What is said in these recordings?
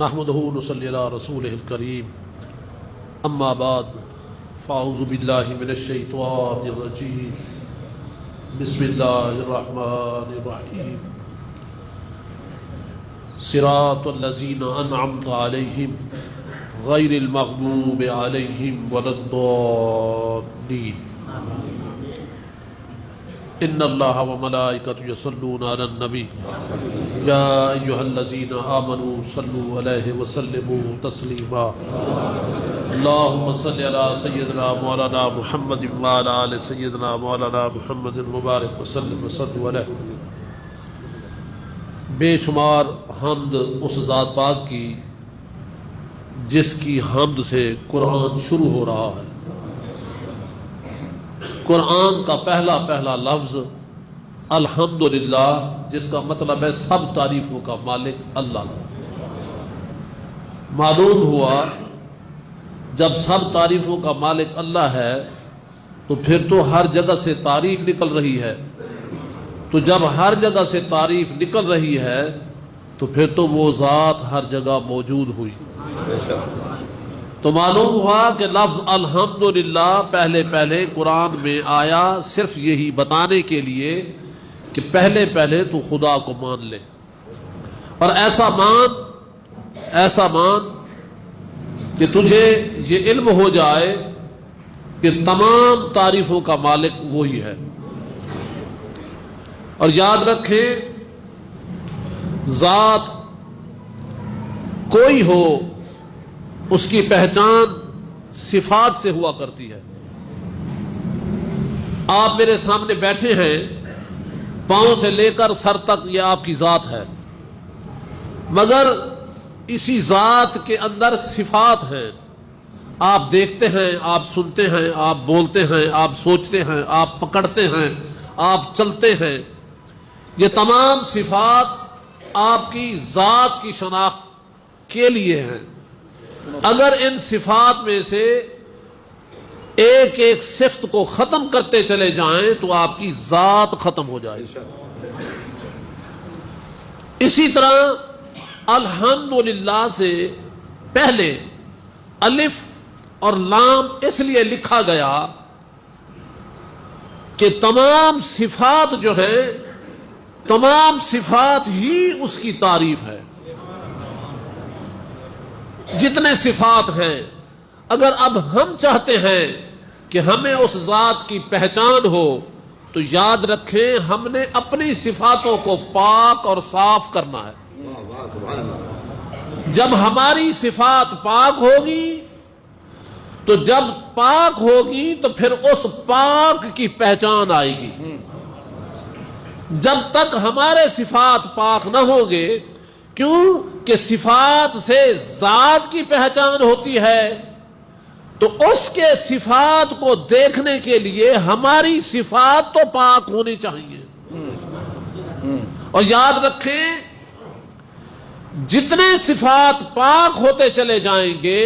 نحمده ونصلي على رسوله الكريم اما بعد فاعوذ بالله من الشیطان الرجیم بسم اللہ الرحمن الرحیم صراط الذین انعمت علیہم غیر المغضوب علیہم ولا الضالین ان اللہ وملائکته یصلون علی النبی یا ایھا الذین آمنوا صلوا علیہ وسلموا تسلیما اللہم صل علی سیدنا مولانا محمد وعلی آل سیدنا مولانا محمد مبارک وسلم وصلوا علیہ۔ بے شمار حمد اس ذات پاک کی جس کی حمد سے قرآن شروع ہو رہا ہے۔ قرآن کا پہلا لفظ الحمدللہ، جس کا مطلب ہے سب تعریفوں کا مالک اللہ۔ معلوم ہوا جب سب تعریفوں کا مالک اللہ ہے تو پھر تو ہر جگہ سے تعریف نکل رہی ہے، تو جب ہر جگہ سے تعریف نکل رہی ہے تو پھر تو وہ ذات ہر جگہ موجود ہوئی۔ تو معلوم ہوا کہ لفظ الحمدللہ پہلے قرآن میں آیا صرف یہی بتانے کے لیے کہ پہلے تو خدا کو مان لے، اور ایسا مان کہ تجھے یہ علم ہو جائے کہ تمام تعریفوں کا مالک وہی ہے۔ اور یاد رکھیں، ذات کوئی ہو اس کی پہچان صفات سے ہوا کرتی ہے۔ آپ میرے سامنے بیٹھے ہیں، پاؤں سے لے کر سر تک یہ آپ کی ذات ہے، مگر اسی ذات کے اندر صفات ہیں۔ آپ دیکھتے ہیں، آپ سنتے ہیں، آپ بولتے ہیں، آپ سوچتے ہیں، آپ پکڑتے ہیں، آپ چلتے ہیں۔ یہ تمام صفات آپ کی ذات کی شناخت کے لیے ہیں۔ اگر ان صفات میں سے ایک صفت کو ختم کرتے چلے جائیں تو آپ کی ذات ختم ہو جائے گی۔ اسی طرح الحمدللہ سے پہلے الف اور لام اس لیے لکھا گیا کہ تمام صفات جو ہیں، تمام صفات ہی اس کی تعریف ہے۔ جتنے صفات ہیں، اگر اب ہم چاہتے ہیں کہ ہمیں اس ذات کی پہچان ہو تو یاد رکھیں ہم نے اپنی صفاتوں کو پاک اور صاف کرنا ہے۔ جب ہماری صفات پاک ہوگی تو جب پاک ہوگی تو پھر اس پاک کی پہچان آئے گی۔ جب تک ہمارے صفات پاک نہ ہوں گے، کیوں کہ صفات سے ذات کی پہچان ہوتی ہے، تو اس کے صفات کو دیکھنے کے لیے ہماری صفات تو پاک ہونی چاہیے۔ اور یاد رکھیں جتنے صفات پاک ہوتے چلے جائیں گے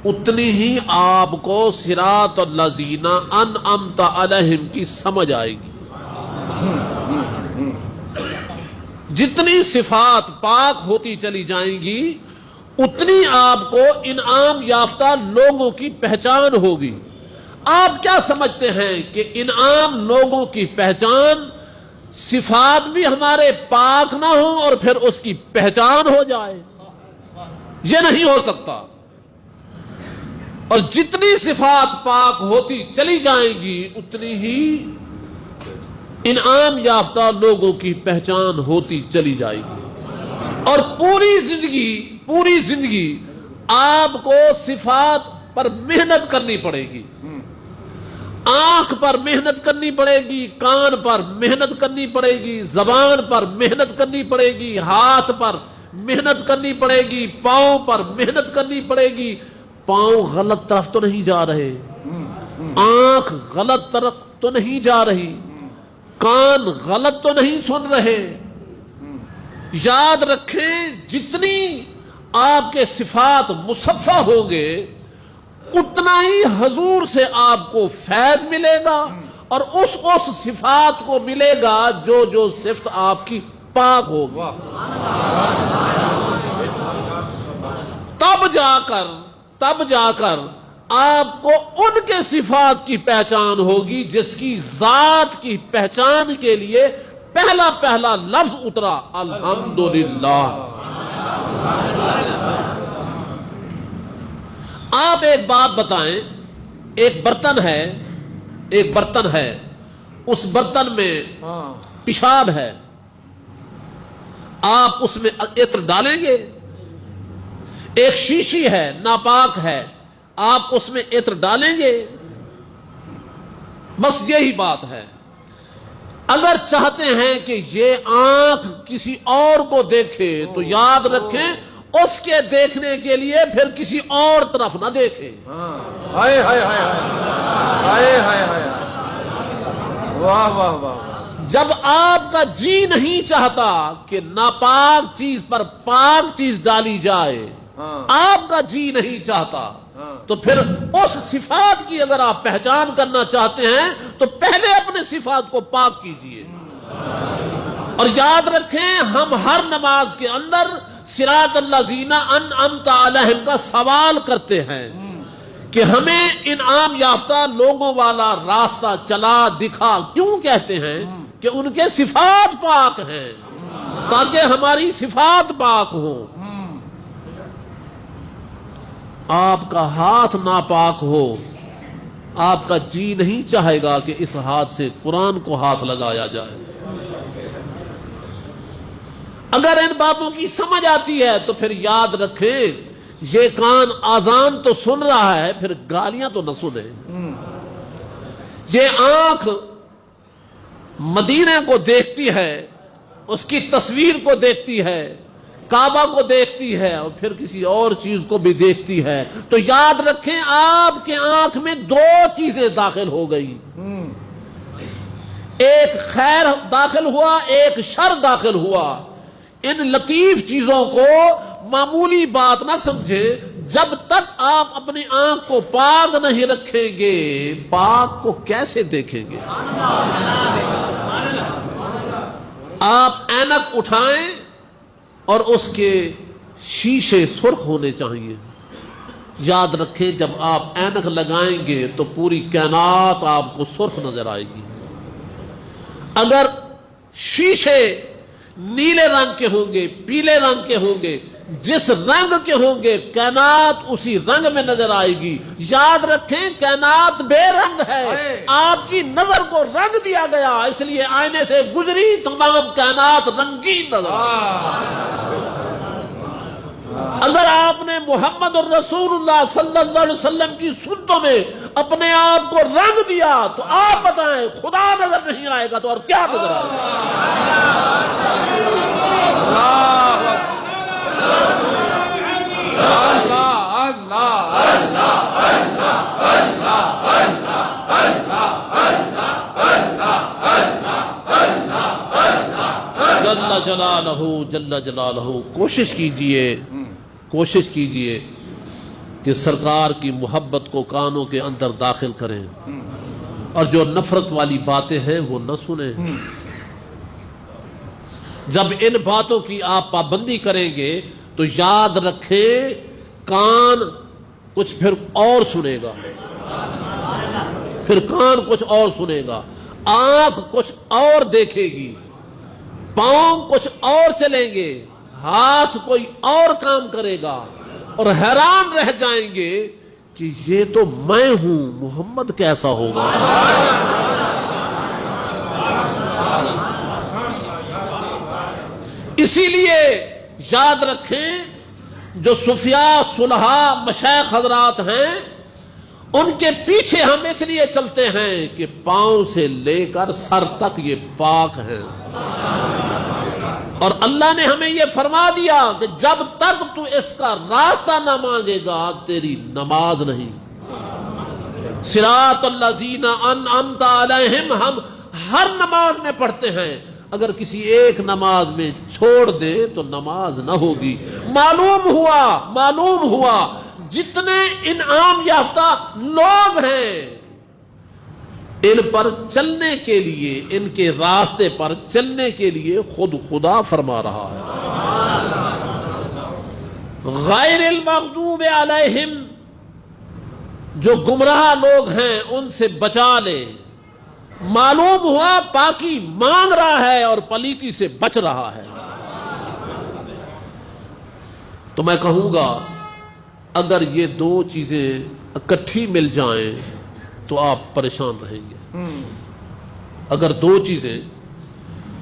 اتنی ہی آپ کو صراط الذین انعمت علیہم کی سمجھ آئے گی۔ جتنی صفات پاک ہوتی چلی جائیں گی اتنی آپ کو انعام یافتہ لوگوں کی پہچان ہوگی۔ آپ کیا سمجھتے ہیں کہ انعام لوگوں کی پہچان صفات بھی ہمارے پاک نہ ہوں اور پھر اس کی پہچان ہو جائے؟ یہ نہیں ہو سکتا۔ اور جتنی صفات پاک ہوتی چلی جائیں گی اتنی ہی انعام یافتہ لوگوں کی پہچان ہوتی چلی جائے گی۔ اور پوری زندگی آپ کو صفات پر محنت کرنی پڑے گی۔ آنکھ پر محنت کرنی پڑے گی، کان پر محنت کرنی پڑے گی، زبان پر محنت کرنی پڑے گی، ہاتھ پر محنت کرنی پڑے گی، پاؤں پر محنت کرنی پڑے گی۔ پاؤں غلط طرف تو نہیں جا رہے، آنکھ غلط طرف تو نہیں جا رہی، کان غلط تو نہیں سن رہے۔ یاد رکھیں جتنی آپ کے صفات مصفح ہوں گے اتنا ہی حضور سے آپ کو فیض ملے گا اور اس صفات کو ملے گا جو صفت آپ کی پاک ہوگی۔ تب جا کر آپ کو ان کے صفات کی پہچان ہوگی جس کی ذات کی پہچان کے لیے پہلا لفظ اترا الحمدللہ۔ آپ ایک بات بتائیں، ایک برتن ہے، اس برتن میں پیشاب ہے، آپ اس میں عطر ڈالیں گے؟ ایک شیشی ہے، ناپاک ہے، آپ اس میں عطر ڈالیں گے؟ بس یہی بات ہے۔ اگر چاہتے ہیں کہ یہ آنکھ کسی اور کو دیکھے تو یاد رکھیں اس کے دیکھنے کے لیے پھر کسی اور طرف نہ دیکھیں۔ ہائے ہائے ہائے ہائے ہائے ہائے، واہ واہ واہ۔ جب آپ کا جی نہیں چاہتا کہ ناپاک چیز پر پاک چیز ڈالی جائے، آپ کا جی نہیں چاہتا، تو پھر اس صفات کی اگر آپ پہچان کرنا چاہتے ہیں تو پہلے اپنے صفات کو پاک کیجئے۔ اور یاد رکھیں ہم ہر نماز کے اندر صراط الذین انعمت علیہم کا سوال کرتے ہیں کہ ہمیں انعام یافتہ لوگوں والا راستہ چلا دکھا۔ کیوں کہتے ہیں؟ کہ ان کے صفات پاک ہیں، تاکہ ہماری صفات پاک ہوں۔ آپ کا ہاتھ ناپاک ہو، آپ کا جی نہیں چاہے گا کہ اس ہاتھ سے قرآن کو ہاتھ لگایا جائے۔ اگر ان باتوں کی سمجھ آتی ہے تو پھر یاد رکھیں یہ کان آزان تو سن رہا ہے، پھر گالیاں تو نہ سنے۔ یہ آنکھ مدینے کو دیکھتی ہے، اس کی تصویر کو دیکھتی ہے، کعبہ کو دیکھتی ہے، اور پھر کسی اور چیز کو بھی دیکھتی ہے، تو یاد رکھیں آپ کے آنکھ میں دو چیزیں داخل ہو گئی، ایک خیر داخل ہوا، ایک شر داخل ہوا۔ ان لطیف چیزوں کو معمولی بات نہ سمجھے۔ جب تک آپ اپنی آنکھ کو پاک نہیں رکھیں گے، پاک کو کیسے دیکھیں گے؟ آپ اینک اٹھائیں اور اس کے شیشے سرخ ہونے چاہیے۔ یاد رکھیں جب آپ اینک لگائیں گے تو پوری کائنات آپ کو سرخ نظر آئے گی۔ اگر شیشے نیلے رنگ کے ہوں گے، پیلے رنگ کے ہوں گے، جس رنگ کے ہوں گے کائنات اسی رنگ میں نظر آئے گی۔ یاد رکھیں کائنات بے رنگ ہے، آپ کی نظر کو رنگ دیا گیا، اس لیے آئینے سے گزری تمام کائنات رنگین نظر آئی۔ اگر آپ نے محمد الرسول اللہ صلی اللہ علیہ وسلم کی سنتوں میں اپنے آپ کو رنگ دیا تو آپ بتائیں خدا نظر نہیں آئے گا تو اور کیا نظر آئے گا؟ جل جلالہ کوشش کیجئے کہ سرکار کی محبت کو کانوں کے اندر داخل کریں اور جو نفرت والی باتیں ہیں وہ نہ سنیں۔ جب ان باتوں کی آپ پابندی کریں گے تو یاد رکھیں کان کچھ پھر اور سنے گا، پھر کان کچھ اور سنے گا، آنکھ کچھ اور دیکھے گی، پاؤں کچھ اور چلیں گے، ہاتھ کوئی اور کام کرے گا، اور حیران رہ جائیں گے کہ یہ تو میں ہوں، محمد کیسا ہوگا؟ اسی لیے یاد رکھیں جو صوفیاء صلحاء مشائخ حضرات ہیں ان کے پیچھے ہم اس لیے چلتے ہیں کہ پاؤں سے لے کر سر تک یہ پاک ہیں، اور اللہ نے ہمیں یہ فرما دیا کہ جب تک تو اس کا راستہ نہ مانگے گا تیری نماز نہیں۔ صراط الذین انعمت علیہم ہم ہر نماز میں پڑھتے ہیں، اگر کسی ایک نماز میں چھوڑ دے تو نماز نہ ہوگی۔ معلوم ہوا جتنے انعام یافتہ لوگ ہیں ان پر چلنے کے لیے، ان کے راستے پر چلنے کے لیے خود خدا فرما رہا ہے غیر المغضوب علیہم، جو گمراہ لوگ ہیں ان سے بچا لے۔ معلوم ہوا پاکی مانگ رہا ہے اور پلیتی سے بچ رہا ہے۔ تو میں کہوں گا اگر یہ دو چیزیں اکٹھی مل جائیں تو آپ پریشان رہیں گے۔ اگر دو چیزیں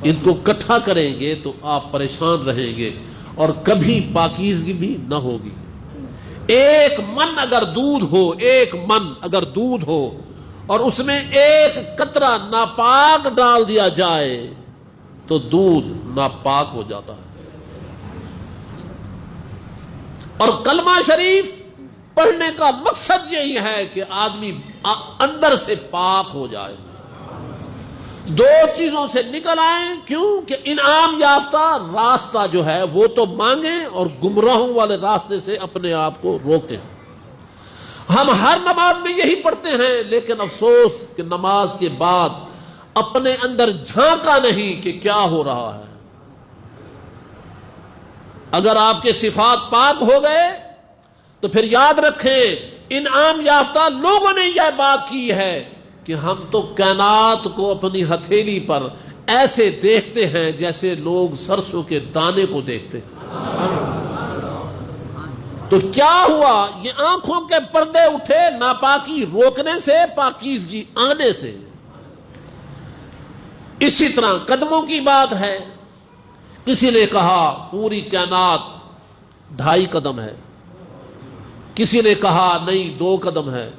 ان کو اکٹھا کریں گے تو آپ پریشان رہیں گے اور کبھی پاکیزگی بھی نہ ہوگی۔ ایک من اگر دودھ ہو، ایک من اگر دودھ ہو اور اس میں ایک قطرہ ناپاک ڈال دیا جائے تو دودھ ناپاک ہو جاتا ہے۔ اور کلمہ شریف پڑھنے کا مقصد یہی ہے کہ آدمی اندر سے پاک ہو جائے، دو چیزوں سے نکل آئیں۔ کیوں کہ انعام یافتہ راستہ جو ہے وہ تو مانگیں اور گمراہوں والے راستے سے اپنے آپ کو روکیں۔ ہم ہر نماز میں یہی پڑھتے ہیں، لیکن افسوس کہ نماز کے بعد اپنے اندر جھانکا نہیں کہ کیا ہو رہا ہے۔ اگر آپ کے صفات پاک ہو گئے تو پھر یاد رکھیں انعام یافتہ لوگوں نے یہ بات کی ہے کہ ہم تو کائنات کو اپنی ہتھیلی پر ایسے دیکھتے ہیں جیسے لوگ سرسوں کے دانے کو دیکھتے ہیں۔ تو کیا ہوا؟ یہ آنکھوں کے پردے اٹھے ناپاکی روکنے سے، پاکیزگی آنے سے۔ اسی طرح قدموں کی بات ہے، کسی نے کہا پوری کائنات 2.5 قدم ہے، کسی نے کہا نہیں 2 قدم ہے،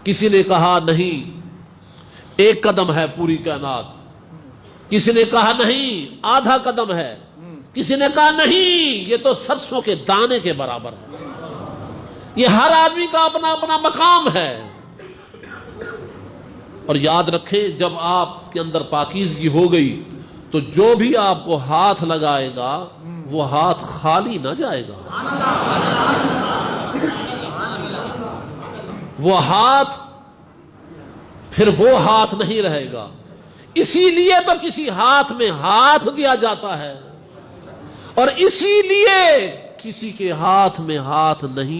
کسی نے کہا نہیں 1 قدم ہے پوری کائنات، کسی نے کہا نہیں آدھا قدم ہے، کسی نے کہا نہیں یہ تو سرسوں کے دانے کے برابر ہے۔ یہ ہر آدمی کا اپنا اپنا مقام ہے۔ اور یاد رکھیں جب آپ کے اندر پاکیزگی ہو گئی تو جو بھی آپ کو ہاتھ لگائے گا وہ ہاتھ خالی نہ جائے گا، وہ ہاتھ پھر وہ ہاتھ نہیں رہے گا۔ اسی لیے تو کسی ہاتھ میں ہاتھ دیا جاتا ہے اور اسی لیے کسی کے ہاتھ میں ہاتھ نہیں